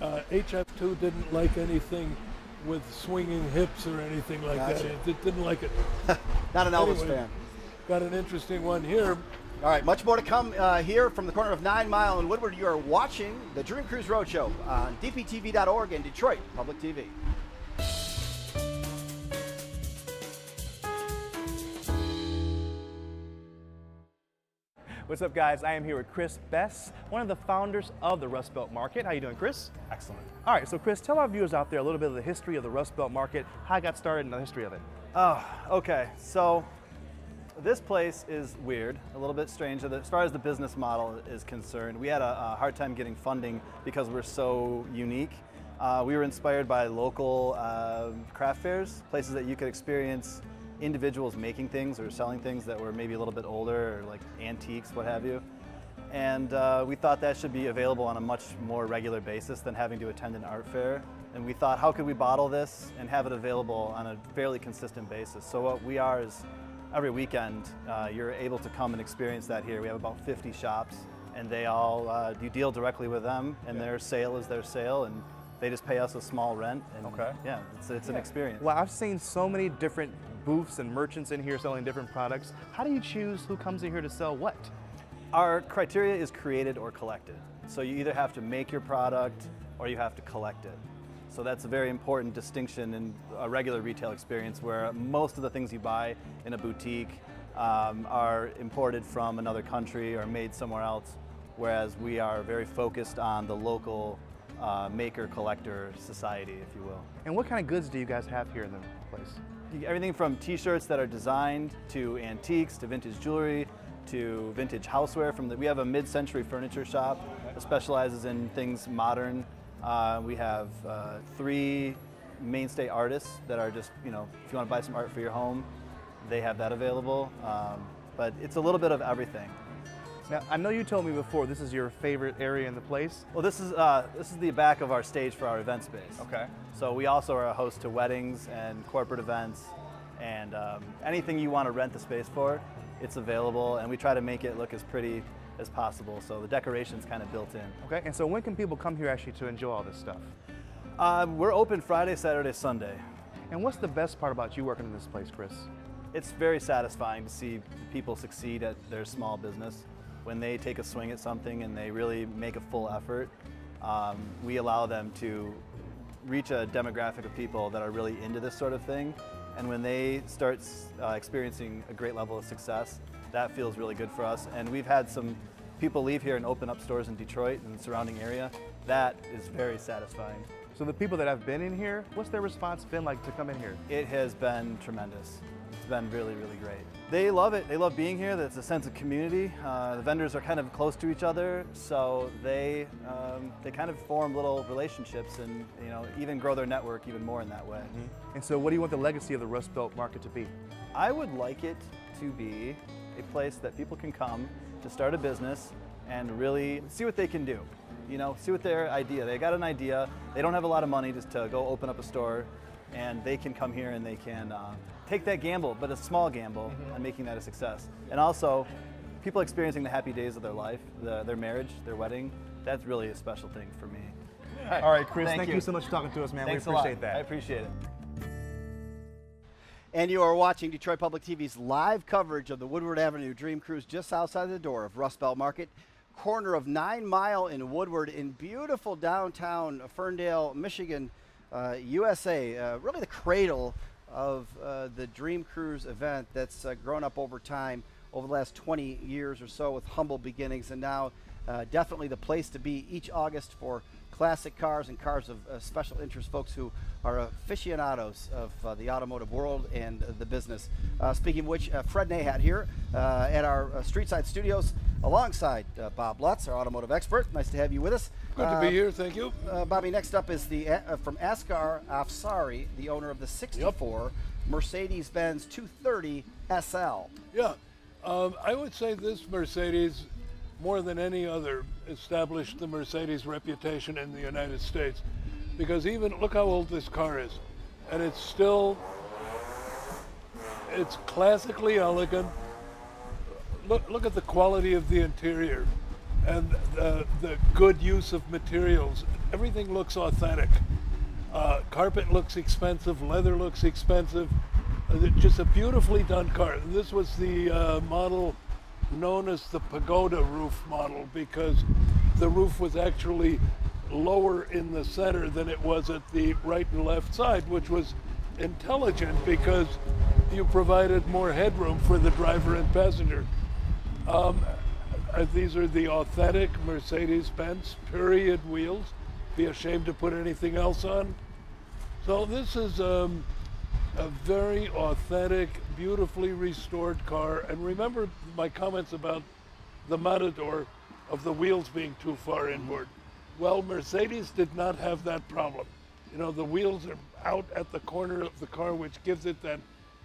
HF2 didn't like anything with swinging hips or anything like that. It didn't like it. Not an Elvis fan. Got an interesting one here. All right, much more to come here from the corner of 9 Mile and Woodward. You are watching the Dream Cruise Roadshow on dptv.org and Detroit Public TV. What's up, guys? I am here with Chris Bess, one of the founders of the Rust Belt Market. How you doing, Chris? Excellent. All right, so Chris, tell our viewers out there a little bit of the history of the Rust Belt Market, how it got started, and the history of it. Oh, okay. So this place is weird, a little bit strange. As far as the business model is concerned, we had a hard time getting funding because we're so unique. We were inspired by local craft fairs, places that you could experience individuals making things or selling things that were maybe a little bit older, or like antiques, what have you. And we thought that should be available on a much more regular basis than having to attend an art fair. And we thought, how could we bottle this and have it available on a fairly consistent basis? So what we are is, every weekend, you're able to come and experience that here. We have about 50 shops, and they all, you deal directly with them, and their sale is their sale, and they just pay us a small rent. And yeah, it's an experience. Well, I've seen so many different booths and merchants in here selling different products. How do you choose who comes in here to sell what? Our criteria is created or collected. So you either have to make your product or you have to collect it. So that's a very important distinction in a regular retail experience, where most of the things you buy in a boutique are imported from another country or made somewhere else, whereas we are very focused on the local maker-collector society, if you will. And what kind of goods do you guys have here in the place? Everything from t-shirts that are designed, to antiques, to vintage jewelry, to vintage houseware. We have a mid-century furniture shop that specializes in things modern. We have 3 mainstay artists that are just, if you want to buy some art for your home, they have that available. But it's a little bit of everything. Now, I know you told me before this is your favorite area in the place. Well, this is the back of our stage for our event space. Okay. So we also are a host to weddings and corporate events, and anything you want to rent the space for, it's available, and we try to make it look as pretty as possible. So the decoration's kind of built in. Okay. And so when can people come here actually to enjoy all this stuff? We're open Friday, Saturday, Sunday. And what's the best part about you working in this place, Chris? It's very satisfying to see people succeed at their small business. When they take a swing at something and they really make a full effort, we allow them to reach a demographic of people that are really into this sort of thing. And when they start experiencing a great level of success, that feels really good for us. And we've had some people leave here and open up stores in Detroit and the surrounding area. That is very satisfying. So the people that have been in here, what's their response been like to come in here? It has been tremendous. It's been really, really great. They love it. They love being here. There's a sense of community. The vendors are kind of close to each other, so they kind of form little relationships and even grow their network even more in that way. Mm-hmm. And so what do you want the legacy of the Rust Belt Market to be? I would like it to be a place that people can come to start a business and really see what they can do. See what their idea. They got an idea. They don't have a lot of money just to go open up a store, and they can come here and they can take that gamble, but a small gamble, and making that a success. And also, people experiencing the happy days of their life, their marriage, their wedding, that's really a special thing for me. All right, Chris, thank you so much for talking to us, man. Thanks we appreciate that. I appreciate it. And you are watching Detroit Public TV's live coverage of the Woodward Avenue Dream Cruise just outside the door of Rust Belt Market, corner of 9 Mile in Woodward, in beautiful downtown Ferndale, Michigan, USA. Really the cradle of the Dream Cruise event that's grown up over time, over the last 20 years or so, with humble beginnings, and now definitely the place to be each August for classic cars and cars of special interest, folks who are aficionados of the automotive world and the business. Speaking of which, Fred Nahat here at our Streetside Studios. alongside Bob Lutz, our automotive expert. Nice to have you with us. Good to be here, thank you. Bobby, next up is the from Askar Afsari, the owner of the 64 Mercedes-Benz 230 SL. Yeah, I would say this Mercedes, more than any other, established the Mercedes reputation in the United States. Because even, look how old this car is. And it's still, it's classically elegant. Look at the quality of the interior and the good use of materials. Everything looks authentic. Carpet looks expensive, leather looks expensive. Just a beautifully done car. This was the model known as the pagoda roof model because the roof was actually lower in the center than it was at the right and left side, which was intelligent because you provided more headroom for the driver and passenger. These are the authentic Mercedes-Benz period wheels. Be ashamed to put anything else on. So this is a very authentic, beautifully restored car. And remember my comments about the Matador of the wheels being too far inboard. Well, Mercedes did not have that problem. You know, the wheels are out at the corner of the car, which gives it that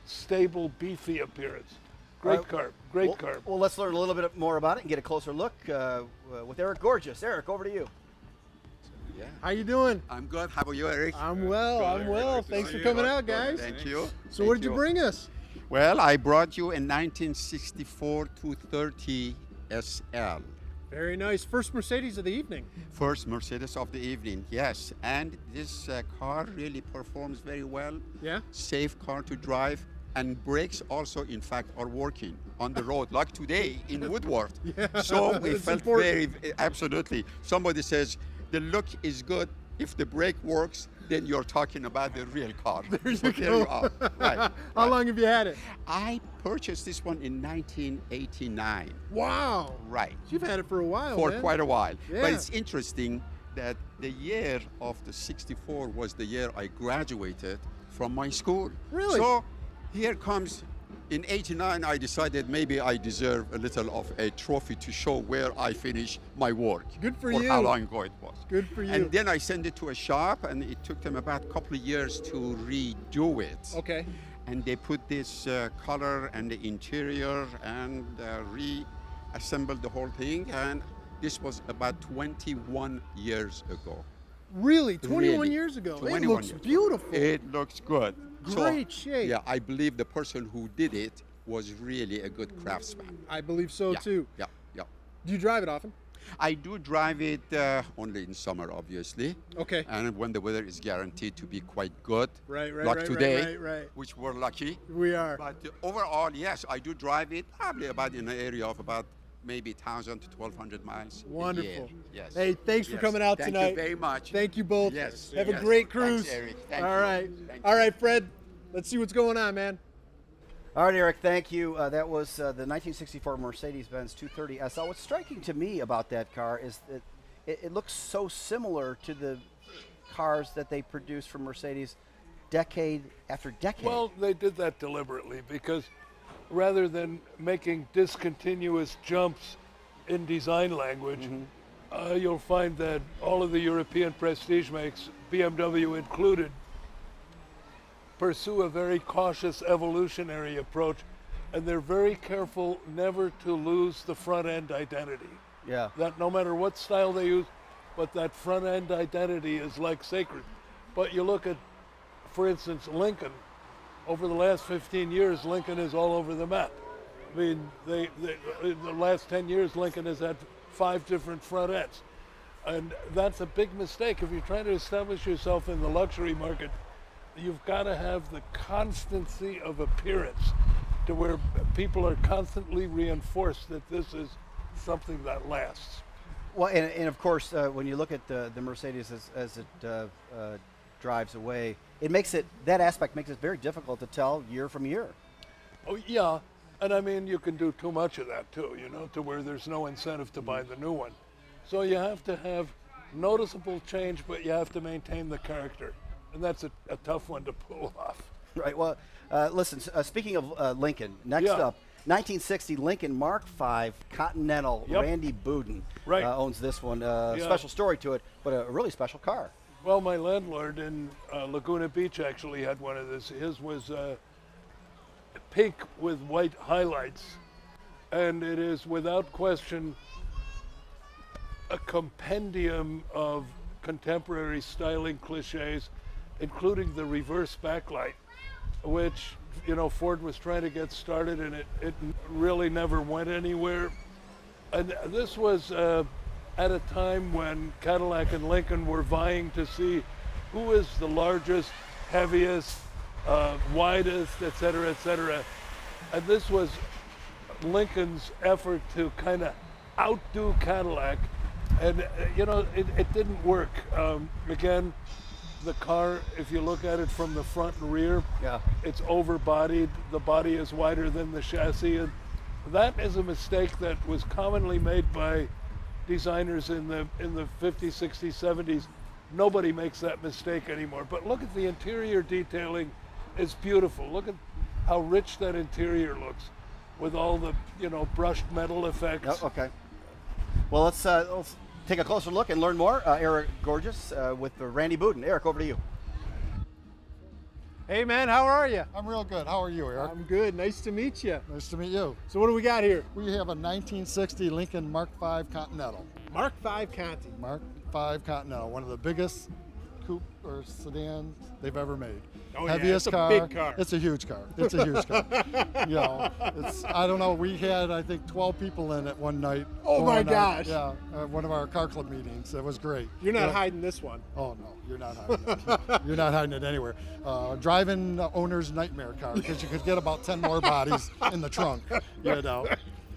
stable, beefy appearance. Great car, great car. Well, let's learn a little bit more about it and get a closer look with Eric Gorgeous. Eric, over to you. Yeah. How you doing? I'm good. How about you, Eric? I'm well. I'm well. Thanks for coming out, guys. Thank you. So what did you bring us? Well, I brought you a 1964 230 SL. Very nice. First Mercedes of the evening. First Mercedes of the evening, yes. And this car really performs very well. Yeah. Safe car to drive. And brakes also, in fact, are working on the road, like today in Woodward. Yeah, so we felt important. absolutely. Somebody says, the look is good. If the brake works, then you're talking about the real car. There you go. There you are. Right. How long have you had it? I purchased this one in 1989. Wow. Right. So you've had it for a while, For man. quite a while. Yeah. But it's interesting that the year of the 64 was the year I graduated from my school. Really? So here comes, in 89, I decided maybe I deserve a little of a trophy to show where I finished my work. Good for or you. how long ago it was. Good for you. And then I sent it to a shop, and it took them about a couple of years to redo it. Okay. And they put this color and the interior and reassembled the whole thing. And this was about 21 years ago. Really? 21 Really. years ago? 21 It looks years. beautiful. It looks good. Great shape. Yeah, I believe the person who did it was really a good craftsman. I believe so too. Yeah, yeah. Do you drive it often? I do drive it only in summer, obviously. Okay. And when the weather is guaranteed to be quite good. Right, like today, right. which we're lucky. We are. But overall, yes, I do drive it probably about in an area of about maybe 1,000 to 1,200 miles. Wonderful. A year. Yes. Hey, thanks for coming out tonight. Thank you very much. Thank you both. Yes. Have yes. a great cruise. Thanks, Eric. Thank All you. right. Thank All right, Fred. Let's see what's going on, man. All right, Eric, thank you. That was the 1964 Mercedes-Benz 230 SL. What's striking to me about that car is that it looks so similar to the cars that they produce from Mercedes decade after decade. Well, they did that deliberately because rather than making discontinuous jumps in design language, you'll find that all of the European prestige makes, BMW included, pursue a very cautious evolutionary approach, and they're very careful never to lose the front end identity. Yeah. That no matter what style they use, but that front end identity is like sacred. But you look at, for instance, Lincoln. Over the last 15 years, Lincoln is all over the map. I mean, in the last 10 years, Lincoln has had 5 different front ends. And that's a big mistake. If you're trying to establish yourself in the luxury market, you've got to have the constancy of appearance to where people are constantly reinforced that this is something that lasts. Well, and of course, when you look at the Mercedes as it drives away, it makes it, that aspect makes it very difficult to tell year from year. Oh, yeah. And I mean, you can do too much of that too, you know, to where there's no incentive to buy the new one. So you have to have noticeable change, but you have to maintain the character. And that's a tough one to pull off. Right. Well, listen, speaking of Lincoln, next up, 1960 Lincoln Mark V Continental. Yep. Randy Boudin Right. owns this one. Yeah. Special story to it, but a really special car. Well, my landlord in Laguna Beach actually had one of this. His was pink with white highlights, and it is without question a compendium of contemporary styling cliches, including the reverse backlight, which, you know, Ford was trying to get started, and it really never went anywhere. And this was at a time when Cadillac and Lincoln were vying to see who is the largest, heaviest, widest, et cetera, and this was Lincoln's effort to kind of outdo Cadillac, and you know, it didn't work. Again, the car, if you look at it from the front and rear, it's over-bodied. The body is wider than the chassis, and that is a mistake that was commonly made by designers in the 50s, 60s, 70s. Nobody makes that mistake anymore. But look at the interior detailing. It's beautiful. Look at how rich that interior looks with all the, you know, brushed metal effects. Oh, okay. Well, let's take a closer look and learn more. Eric Gorgeous with Randy Boudin. Eric, over to you. Hey man, how are you? I'm real good. How are you, Eric? I'm good. Nice to meet you. Nice to meet you. So what do we got here? We have a 1960 Lincoln Mark V Continental. Mark V Conti. Mark V Continental, one of the biggest coupe or sedans they've ever made. Oh, Heaviest yeah, it's car. a big car. It's a huge car. It's a huge car. You know, it's, I don't know, we had, I think, 12 people in it one night. Oh my gosh. Yeah, one of our car club meetings. It was great. You're not hiding this one. Oh no, you're not hiding it. You're not hiding it anywhere. Driving owner's nightmare car, because you could get about 10 more bodies in the trunk, you know.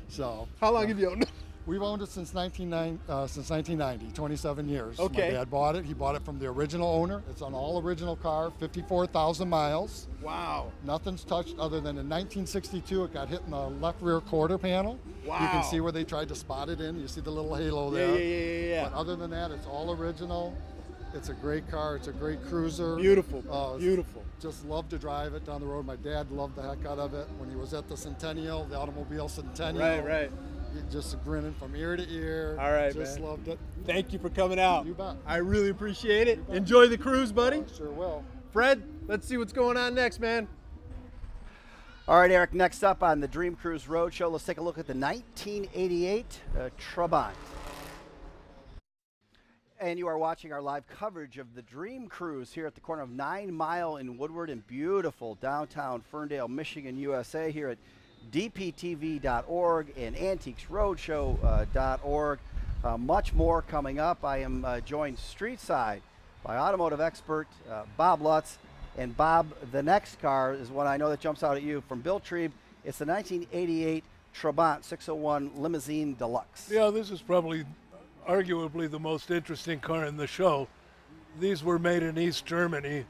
So. How long have you owned it? We've owned it since 1990, 27 years. Okay. My dad bought it. He bought it from the original owner. It's an all original car, 54,000 miles. Wow. Nothing's touched other than in 1962 it got hit in the left rear quarter panel. Wow. You can see where they tried to spot it in. You see the little halo there. Yeah. But other than that, it's all original. It's a great car. It's a great cruiser. Beautiful. Beautiful. Just love to drive it down the road. My dad loved the heck out of it when he was at the Centennial, the automobile Centennial. Right. Just grinning from ear to ear. All right, just man. Loved it. Thank you for coming out. You bet. I really appreciate it. Enjoy the cruise, buddy. Sure will. Fred, let's see what's going on next, man. All right, Eric, next up on the Dream Cruise Roadshow, let's take a look at the 1988 Trabant. And you are watching our live coverage of the Dream Cruise here at the corner of 9 Mile in Woodward in beautiful downtown Ferndale, Michigan, USA, here at dptv.org and antiquesroadshow.org. Much more coming up. I am joined streetside by automotive expert Bob Lutz. And Bob, the next car is one I know that jumps out at you from Bill Trieb. It's the 1988 Trabant 601 Limousine Deluxe. Yeah, this is probably arguably the most interesting car in the show. These were made in East Germany.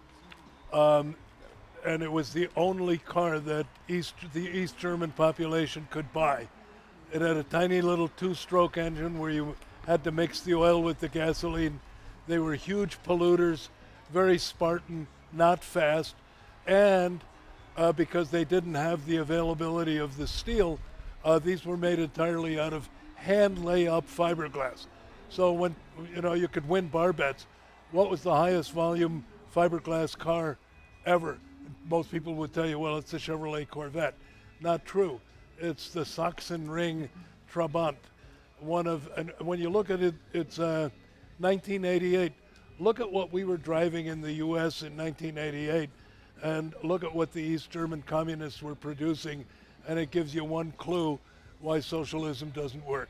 And it was the only car that the East German population could buy. It had a tiny little two-stroke engine where you had to mix the oil with the gasoline. They were huge polluters, very Spartan, not fast, and because they didn't have the availability of the steel, these were made entirely out of hand lay-up fiberglass. So when you could win bar bets, what was the highest volume fiberglass car ever? Most people would tell you, well, it's the Chevrolet Corvette. Not true. It's the Sachsenring Trabant. And when you look at it, it's 1988. Look at what we were driving in the U.S. in 1988, and look at what the East German communists were producing, and it gives you one clue why socialism doesn't work.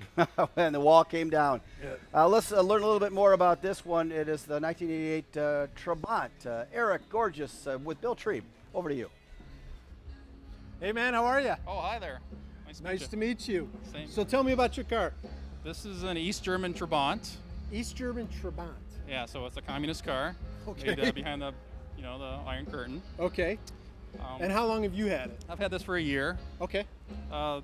And the wall came down. Yeah. Let's learn a little bit more about this one. It is the 1988 Trabant. Eric Gorgeous with Bill Trieb. Over to you. Hey man, how are you? Oh, hi there. Nice to meet you. Same. So tell me about your car. This is an East German Trabant. East German Trabant. Yeah, so it's a communist car. Okay. Made, behind the, the Iron Curtain. Okay. And how long have you had it? I've had this for a year. Okay.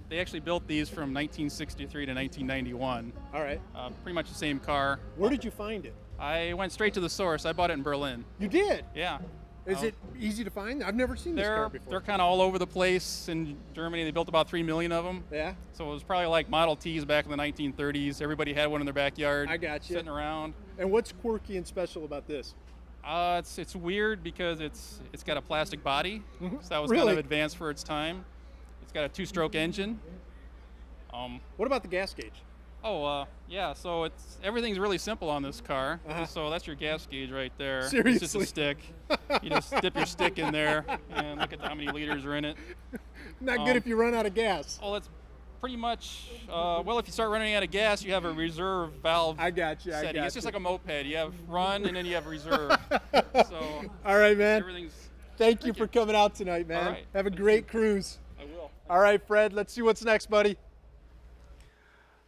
They actually built these from 1963 to 1991. All right. Pretty much the same car. Where did you find it? I went straight to the source. I bought it in Berlin. You did? Yeah. Is it easy to find? I've never seen this car before. They're kind of all over the place in Germany. They built about 3 million of them. Yeah. So it was probably like Model Ts back in the 1930s. Everybody had one in their backyard. I got you. Sitting around. And what's quirky and special about this? It's weird because it's got a plastic body. So that was Really? kind of advanced for its time. It's got a 2-stroke engine. What about the gas gauge? Yeah, so everything's really simple on this car. So that's your gas gauge right there. Seriously? It's just a stick. You just dip your stick in there and look at how many liters are in it. Not good if you run out of gas. Well, it's pretty much, well, if you start running out of gas, you have a reserve valve I got you. setting. It's just you. like a moped. You have run and then you have reserve. So all right, man. Everything's. Thank you for coming out tonight, man. All right. Have a great cruise. I will. All right, Fred, let's see what's next, buddy.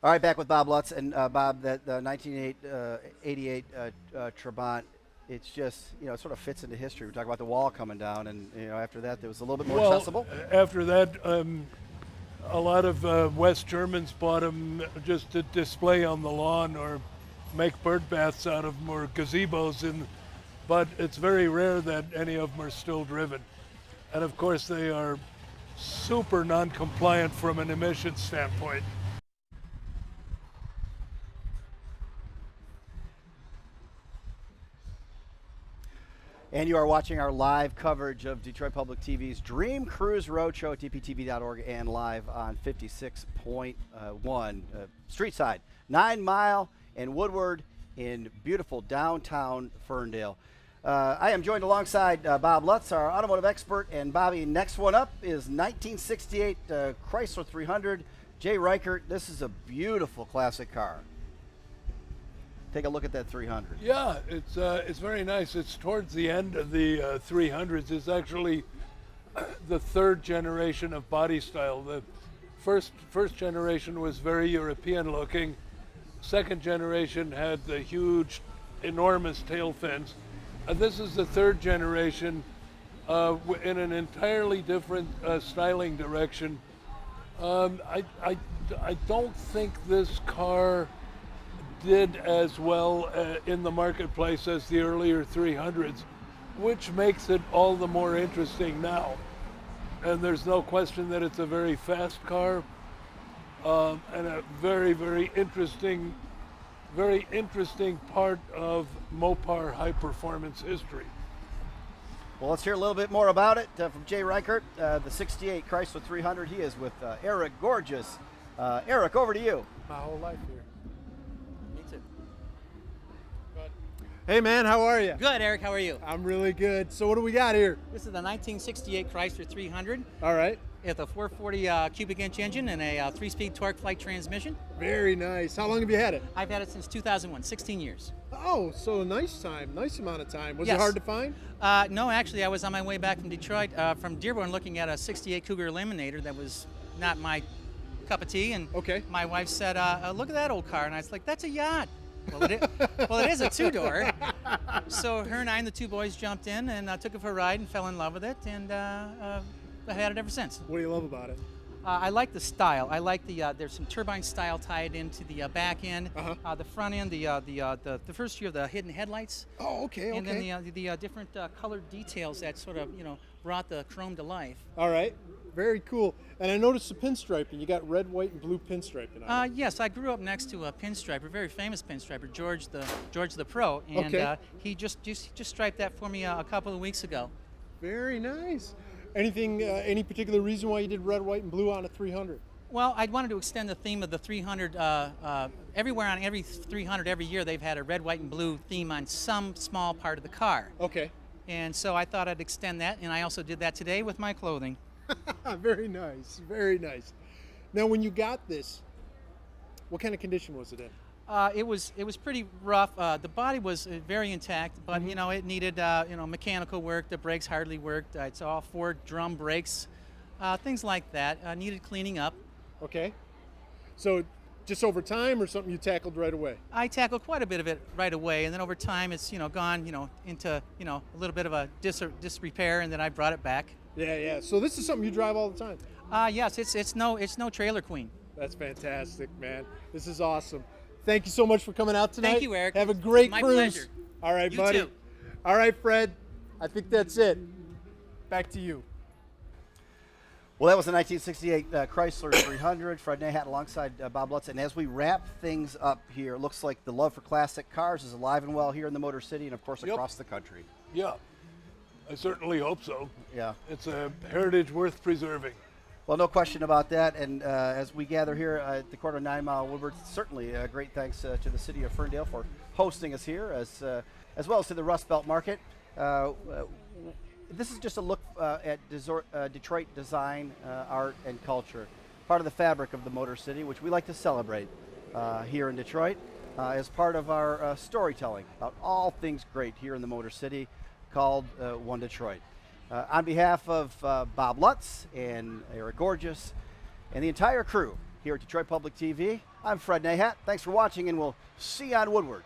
All right, back with Bob Lutz. And Bob, that 1988 Trabant, it's just, it sort of fits into history. We talk about the wall coming down, and after that, it was a little bit more accessible. After that, a lot of West Germans bought them just to display on the lawn or make bird baths out of them or gazebos. But it's very rare that any of them are still driven. And of course, they are super non-compliant from an emissions standpoint. And you are watching our live coverage of Detroit Public TV's Dream Cruise Roadshow at dptv.org and live on 56.1 Street Side, 9 Mile and Woodward in beautiful downtown Ferndale. I am joined alongside Bob Lutz, our automotive expert, and Bobby, next one up is 1968 Chrysler 300. Jay Reichert, this is a beautiful classic car. Take a look at that 300. Yeah, it's very nice. It's towards the end of the 300s. It's actually the third generation of body style. The first generation was very European looking. Second generation had the huge, enormous tail fins. This is the third generation in an entirely different styling direction. I don't think this car did as well in the marketplace as the earlier 300s, which makes it all the more interesting now. And there's no question that it's a very fast car and a very, very interesting part of Mopar high performance history. Well, let's hear a little bit more about it from Jay Reichert, the 68 Chrysler 300. He is with Eric Gorgeous. Eric, over to you. My whole life here. Me too. Hey, man, how are you? Good, Eric. How are you? I'm really good. So what do we got here? This is the 1968 Chrysler 300. All right. With a 440 cubic inch engine and a 3-speed torque flight transmission. Very nice. How long have you had it? I've had it since 2001, 16 years. Oh, so a nice amount of time. Was Yes. it hard to find? No, actually, I was on my way back from Detroit, from Dearborn, looking at a 68 Cougar Eliminator that was not my cup of tea. And my wife said, look at that old car. And I was like, that's a yacht. Well, it is a two-door. So her and I and the two boys jumped in and took it for a ride and fell in love with it. And I've had it ever since. What do you love about it? I like the style. I like there's some turbine style tied into the back end, the front end, the first view of the hidden headlights. Oh, okay, and then the different colored details that sort of brought the chrome to life. All right, very cool. And I noticed the pinstriping. You got red, white, and blue pinstriping on it. Yes, I grew up next to a pinstriper, a very famous pinstriper, George the Pro, and he just striped that for me a couple of weeks ago. Very nice. Anything, any particular reason why you did red, white, and blue on a 300? Well, I wanted to extend the theme of the 300. Everywhere on every 300 every year, they've had a red, white, and blue theme on some small part of the car. Okay. And so I thought I'd extend that, and I also did that today with my clothing. Very nice, very nice. Now, when you got this, what kind of condition was it in? It was pretty rough. The body was very intact, but it needed mechanical work. The brakes hardly worked. It's all Ford drum brakes, things like that. Needed cleaning up. Okay. So just over time, or something you tackled right away? I tackled quite a bit of it right away, and then over time, it's gone into a little bit of a disrepair, and then I brought it back. Yeah. So this is something you drive all the time? Yes. It's no trailer queen. That's fantastic, man. This is awesome. Thank you so much for coming out tonight. Thank you, Eric. Have a great My cruise. pleasure. All right, You buddy. too. All right, Fred. I think that's it. Back to you. Well, that was a 1968 Chrysler 300. Fred Nahat alongside Bob Lutz. And as we wrap things up here, it looks like the love for classic cars is alive and well here in the Motor City and, of course, across the country. Yeah, I certainly hope so. Yeah. It's a heritage worth preserving. Well, no question about that. And as we gather here at the corner of 9 Mile Woodward, certainly great thanks to the city of Ferndale for hosting us here, as well as to the Rust Belt Market. This is just a look at Detroit design, art, and culture, part of the fabric of the Motor City, which we like to celebrate here in Detroit as part of our storytelling about all things great here in the Motor City called One Detroit. On behalf of Bob Lutz and Eric Gorgeous and the entire crew here at Detroit Public TV, I'm Fred Nahat. Thanks for watching, and we'll see you on Woodward.